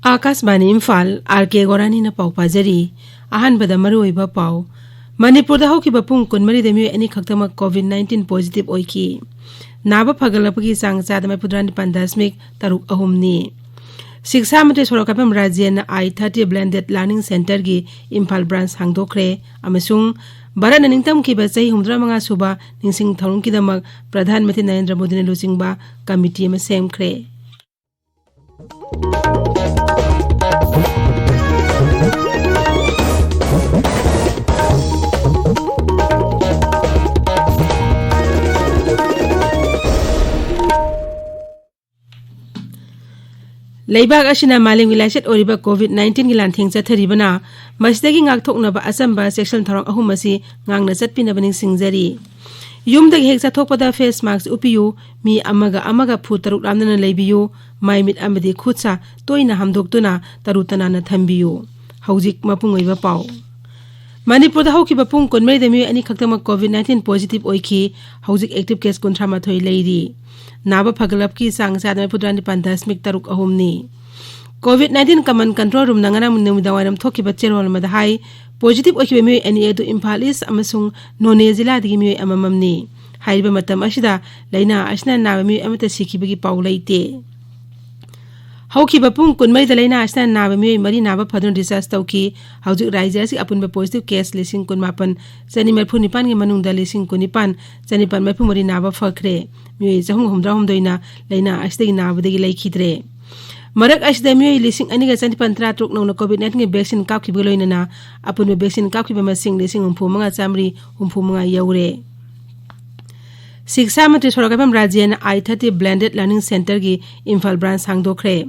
Akashvani Imphal R K गोरानी न पाउ पाजरी अहनबद मरुइबा पाउ मणिपुर हौकिबा पुंग कुनमरी दे मियोय अनी खक्तम कोविड-19 पॉजिटिव ओइकी नाबा फगलपगी सांग चादम 4.3 शिक्षा मंत्री सोरकापम राज्य न I-30 ब्लेंडेड लर्निंग सेंटर की इम्फाल ब्रांच हांगदोखरे अमसुंग भारत निंगतम की बचई 65 सुबा निंगसिंग थौरुंग किदमक प्रधानमंत्री नरेंद्र मोदी ने लुचिंगबा कमिटी में सेमखरे लेबाग अशिना मालिंग विलायत ओरिबा कोविड-19 की लांथेंग चथरिबना मसिदगी ngaktoknaba असंबा सेक्शन थरंग अहुम असि ngang चटपिनबनिंग सिंगजरी युमदग हेक चथोकपदा फेस मास्क उपियु मी अमगा फु तरुक लामना लेबियु माइमिट अमदि खुदसा तोइना हमदोक्तुना तरुतना न थंबियु हौजिक मपुंगइबा पाउ मणिपुर हौकिबा पुंग कुनमरी दमी अनि खक्तम कोविड-19 पॉजिटिव ओइखी हौजिक एक्टिव केस 38 लेरी नाबा फगलप की सांग सादमे 4.3 कोविड-19 कमन कंट्रोल रूम नंगना मुनुमिदावारम थोकिबा चेरोल मदहाई पॉजिटिव ओइखिबा मी एनी एदु इम्फाल ईस्ट अमसुंग नोने जिला दिगी मी अमममनी हाइबा मतम अशिदा लैना अशना नाबा मी अमता सिखिबगी पाउ लैते हौकिबा पुंग कुनमरी दलैना अशना नाबा मी मरी नाबा फदुन रिसर्च तौकी हौजिक राज्यसी अपुनबा पॉजिटिव केस लिसिंग कुनमापन चनिमरफु निपान के मनुंगदा लिसिंग कुनिपान चनिपान मरफु मरी नाबा फखरे मी जहुंग हुमद्रा हुमदोइना लैना अशदगी नाबदगी लैखिद्रे मरक अशदा मी लिसिंग अनिगा चनिपान 3 नौना कोविड-19 के वैक्सीन कापखिबा लोइना अपुनबा वैक्सीन कापखिबा मसिंग लिसिंग 35 यौरे शिक्षा मंत्री सोरकापम राज्य न I-30 ब्लेंडेड लर्निंग सेंटर की इम्फाल ब्रांच हांगदोखरे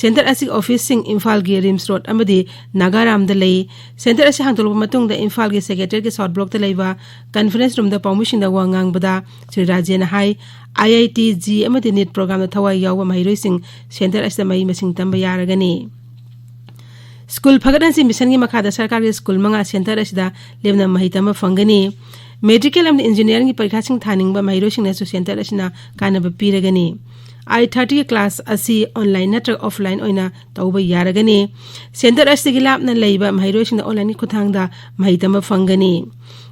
सेंटर असि ऑफिस सिंग इम्फाल की रिम्स रोड अमदी नागाराम द लई सेंटर असि हांगदोलप मतुंग द इम्फाल की सेक्रेटरी के साउथ ब्लॉक द लईवा कॉन्फ्रेंस रूम द पाउमिशिंग द वांगांगबदा श्री राज्य न हाई IIT-G अमदी नीट प्रोग्राम द थवा याव महिरोइ सिंग सेंटर असि मई मसिंग तंब यारगनी स्कूल फगदन से मिशन की मखादा सरकार के स्कूल मंगा सेंटर असिदा लेबना महितम फंगनी मेडिकल एंड इंजीनियरिंग की परीक्षा सिंह थानिंगबा महिरोसिंग सेंटर असिना कानब पीरगनी I-30 क्लास असी ऑनलाइन नत्र ऑफलाइन ओइना तौबा यारगनी सेंटर असिगी लापना लैबा महिरोसिंग ऑनलाइन खुथांगदा महितम फंगनी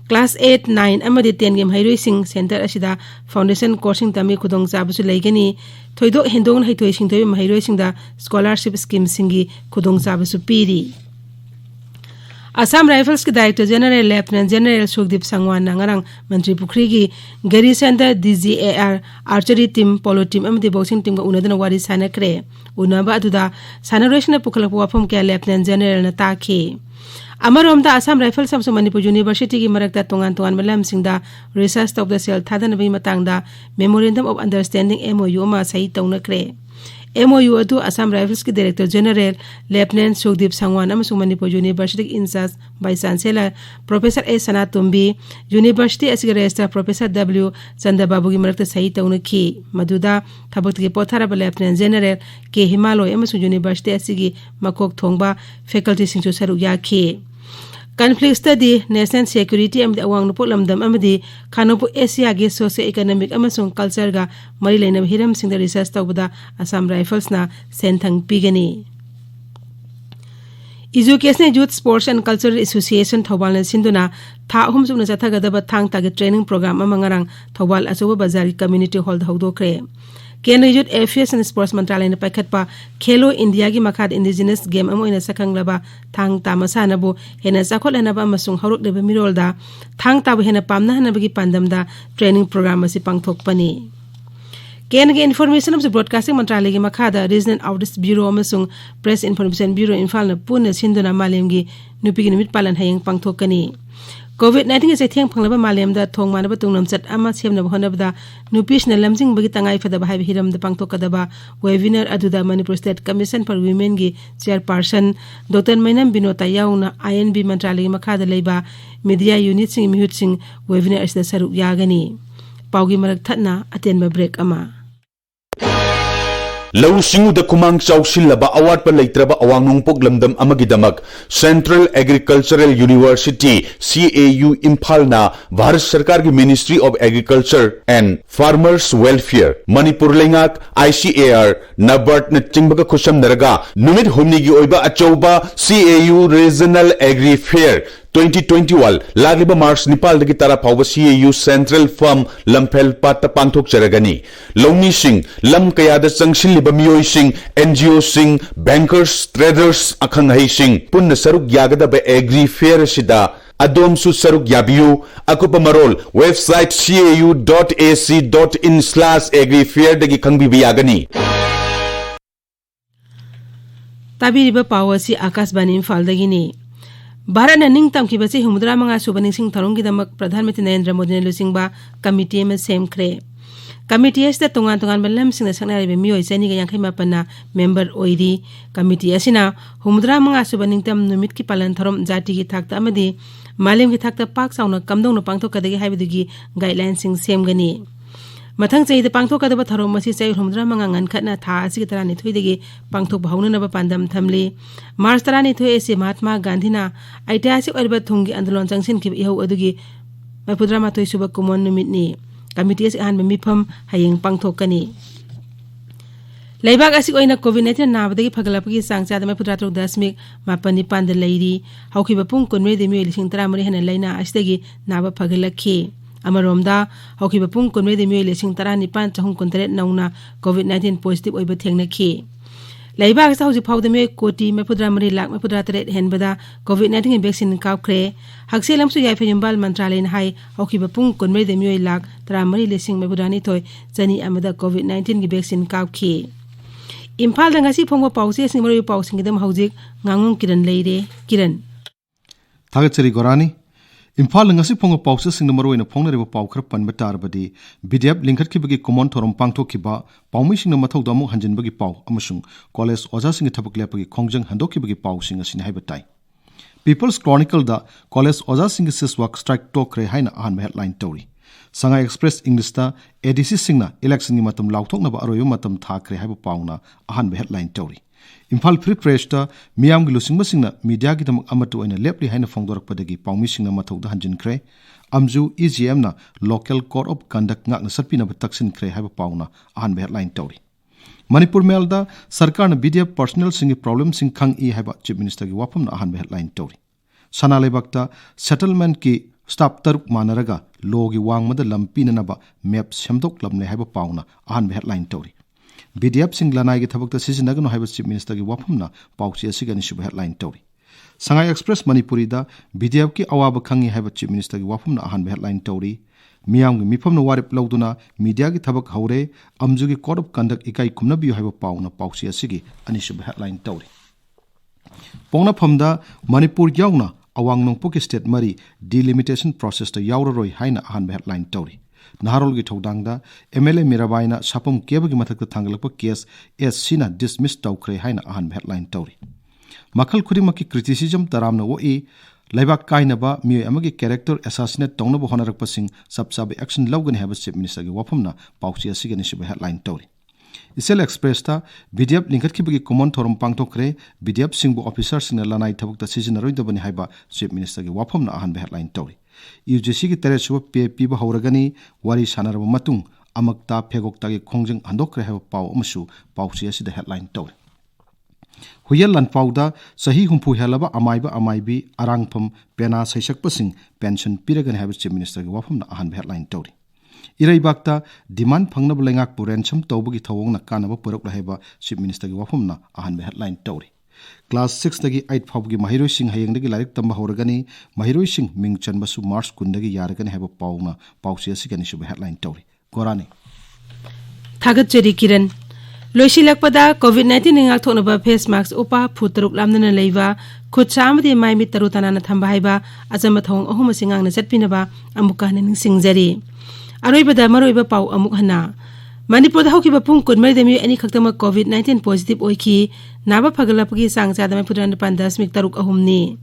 क्लास 8, 9 अमदी 10 के महिरोसिंग सेंटर असिदा फाउंडेशन कोर्सिंग तमी खुदोंग चाबसु लैगनी थोइदोक हेंदोंग हैथोइसिंग तोइ महिरोसिंग दा स्कॉलरशिप स्कीम सिंगी खुदोंग चाबसु पीरी असम राइफल्स के director general lieutenant general Sukhdeep Sangwan नांगरंग मंत्री पुखरी की गरी centre DGAR archery team polo team अमदी बॉक्सिंग टीम का उनदन वारी सानकरे उनबा अदुदा सानरोशन पुखलप वाफम के लेफ्टिनेंट जनरल न ताखे अमरोमदा असम राइफल्स अमसु मणिपुर यूनिवर्सिटी की मरकता तोंगान मलमसिंगदा रिसर्च तौबदा सेल थादनबी मतंगदा मेमोरेंडम ऑफ अंडरस्टैंडिंग MOU मा सही तौनकरे MOU अदु असम राइफल्स के director general lieutenant Sukhdeep Sangwan अमसु Manipur university incharge vice chancellor professor A Sanatombi university असि रजिस्ट्रार प्रोफेसर W चंद्रबाबू की मरकता सही तौनखी मदुदा थबक के पोथारब lieutenant general K Himalaya university यूनिवर्सिटी असि मकोक थोंगबा फैकल्टी सिंचु सरुक याखी कॉन्फ्लिक्ट स्टडी नेशनल सिक्योरिटी अमदी अवांग नुपुक लमदम अमदी खानोपु एशिया के सोशियो इकोनॉमिक अमसुंग कल्चर गा मरी लेनब हिरम सिंग द रिसर्च तौबदा असम राइफल्स ना सेंथंग पीगनी education youth sports and cultural association Thoubal सिंदुना था अहुम सुना जथगदब थांग तागे ट्रेनिंग प्रोग्राम अमंगरंग थौबाल अचौब बाजार कम्युनिटी हॉल हौदोखरे केंद्र यूथ एफेयर्स एंड स्पोर्ट्स मंत्रालय ने पाखटपा खेलो इंडिया की मखाद इंडिजिनस गेम अमोइना सखंगलबा थांग तामसानबो हेना चाखोलनबा अमसुंग हौरकलेबा मिरोलदा थांग ताबो हेना पामना हनबगी पांदमदा ट्रेनिंग प्रोग्राम असि पांगथोकपनी केंद्र के इन्फॉर्मेशन और ब्रॉडकास्टिंग मंत्रालय की मखादा रीजनल आउटरीच ब्यूरो अमसुंग प्रेस इन्फॉर्मेशन ब्यूरो इम्फाल न पुन सिंदुना मालेमगी नुपीगी निमित पालन हयेंग पांगथोकनी कोविड-19 के चैथेंग फंगलबा मालेमदा थोंग मानबा तुंगनमचट अमा सेमनब होनबदा नुपीसना लमजिंगबगी तंगाई फदबा हाइब हिरमदा पांगथोकदबा वेबिनार अदुदा Manipur state commission for women की चेयरपर्सन डॉक्टर मैनम बिनोता याउना INB मंत्रालय की मखादा लेबा मीडिया यूनिट सिंग मिहुत सिंग वेबिनार असदा सरुक यागनी पाउगी मरक थतना अतेनबा ब्रेक अमा lau singuda kumang chawsilaba awatpa leitraba awang nongpok lamdam amagidamak Central Agricultural University CAU Imphal na Bharat Sarkar ki Ministry of Agriculture and Farmers Welfare Manipur lengak ICAR NABARD na chingbaga khusam naraga numit humni gi oiba achauba CAU Regional Agri Fair 2021 lagliba March Nepal dagi tara phawba CAU Central Farm Lamphel patta pangthok charagani longni sing lam kayada changsilliba miyoi sing NGO sing bankers traders akhang hai sing punna saruk yagadaba agri fair sida adom su saruk yabiu akupa marol website cau.ac.in/agrifair dagi khangbi yagani tabiriba pawasi akasbani Imphal dagi ni Bharat ने निंग तम की बसी हुमुद्रा मंगा सुबनिंग सिंह थरोंगी दमक प्रधानमंत्री नरेंद्र मोदी ने लुसिंगबा committee में same खरे committee एस्ते तोंगान तोंगान बल्लम सिंह सकनारे बे मियोय सेनी गा यांखै मापना मेंबर ओइरी कमिटी असिना हुमुद्रा मंगा सुबनिंग तम नुमित की पालन थरोम जाति की थाकता अमदि मालेम की थाकता पाक साउना कमदोंनो पांगथोकदगी हाइबदुगी गाइडलाइन सिंह सेमगनी मथंग चाहिए पांगथोकदब थरोम मसी चाइ हुमुद्रा मंगा ngनखतना था असि की तरह निथुइदगी पांगथोक भावननब पांदम थमली मार्च 12 एसे महात्मा गांधीना ऐतिहासिक ओइबा थुंगी आंदोलन चंगसिन की इहौ अदुगी मैपुद्रा माथोइ सुब कुमोन निमितनी कमिटी अस आन मिफम हयेंग पांगथोकनी लेबाग असि ओइना कोविड-19 नाबदगी फगलापगी सांगचाद मैपुद्रा 3.9 लैरी हौखिबा पुंग कुनमे देमि 13 हेन लैना असदगी नाबा फगलखी अमरोमदा हौखिबा पुंग कुनमे देमि 19 नौना कोविड-19 पॉजिटिव ओइबा थेंगनखी लेबाग सा हौजि फावदमे कोटी मैपुद्रा 3 लाख मैपुद्रा 3 हेनबदा कोविड-19 वैक्सीन कावख्रे हक्सेलमसु याइफयुम्बाल मंत्रालयन हाई हौखिबा पुंग कुनमे देमि लाख 13 मैपुद्रा निथोय जनी अमदा कोविड-19 की वैक्सीन कावखी इम्फाल दंगासी फोंगो पाउसे सिंगमरो पाउसिंगदम हौजिक ngangung किरण लेरे किरण थागचरी गोरानी Imphal ngasi phongo pause sing numero ina phongna reba pau khar pan batar badi bdf linkhat ki bagi common thorom pangtho ki ba paumi sing mathau da mu hanjin bagi pau amasung college oja sing thabak le bagi khongjang handok ki bagi pau sing asin hai batai People's Chronicle da college oja sing sis work strike talk re haina an headline tori Shanghai Express English da ADC singna election ni matam lauthok na ba aroyo matam thakre hai ba pauna an headline tori Imphal Free Press ta miyam gi lusing masingna media gi damak amatu aina lepli haina phongdorak padagi paumi singna mathau da hanjin kre amju EGM na local code of conduct ngak na sarpina ba taksin kre haiba pauna ahan headline tori Manipur Mail da sarkar na BDF personal sing problem sing khang I haiba chief minister gi wafam na ahan headline tori sana lebak ta settlement ki staff taruk manaraga logi wangmada lampi na ba map semdok lamne haiba pauna ahan headline tori BDF singlanai gi thabakta sisinagano haiba chief minister gi wafamna pauchi asigani sub headline tori Shanghai Express Manipuri da BDF ki awaba khangi haiba chief minister gi wafamna ahan headline tori miyam gi mifamna warip lawduna media gi thabak haure amju gi code of conduct ikai kumna bi haiba pauna pauchi asigi ani sub headline tori pongna phamda Manipur yauna awang nongpo ki state mari delimitation process ta yauraroi haina ahan headline tori Naharol gi thodangda MLA Mirabaina sapam kebagi mathakta thangalakpa case SC na dismiss tawkhre haina ahan headline tori Makhal khudimaki criticism taramna wo laibak kaina ba mi amagi character assassinate tongna bo honarakpa sing sabsabe action lawgani haba chief minister gi wafamna pauchi asigani sib headline tori Isel Express ta BDF linkhat ki bagi common thorum pangtokre BDF singbo officer sing lanai thabukta seasonaroi dobani haiba chief minister gi wafamna ahan headline tori UGC ki tere suba PAP ba hauragani wari sanaraba matung amakta phegokta gi khongjang handokre haiba pau amasu pauchi asida headline tori Huyal lan pauda sahi humpu helaba amaibi arangpham pena saisakpa sing pension piragani haiba chief minister gi wafamna ahan headline tori Iraibakta demand phangnab lengak purencham tawbagi thawongna kanaba purok laheba chief minister gi wafamna ahan headline tori Class 6 dagi 8 phawgi mahiroi sing hayeng dagi larik tamba horagani mahiroi sing ming chanbasu March kundagi yaragani heba pauna pausi asigani sub headline tori Gorani Thagat cheri Kiran loisilakpada COVID-19 ngak thonaba face mask upa phutaruk lamnana leiwa khutsamadi maimi tarutanana thamba haiba ajama thong ahum singangna chatpinaba amuka ning singjari aroibada maroiba pau amuk hana Manipur da hokiba pung kunmai demi ani khaktama COVID-19 positive oiki naba phagalapagi sangcha da Manipur 10.6 ahumni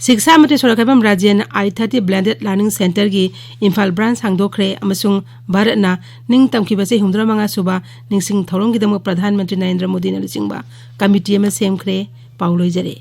शिक्षा मंत्री सोरखाइबम राज्यन I-30 blended learning centre की Imphal branch हांगदोखरे अमसुंग भारतना निंग तमखिबसे 105 सुबा निंगसिंग थौरंगीदमक प्रधानमंत्री नरेंद्र मोदी न लुचिंगबा committee अमा सेमखरे पाउलोइजरे।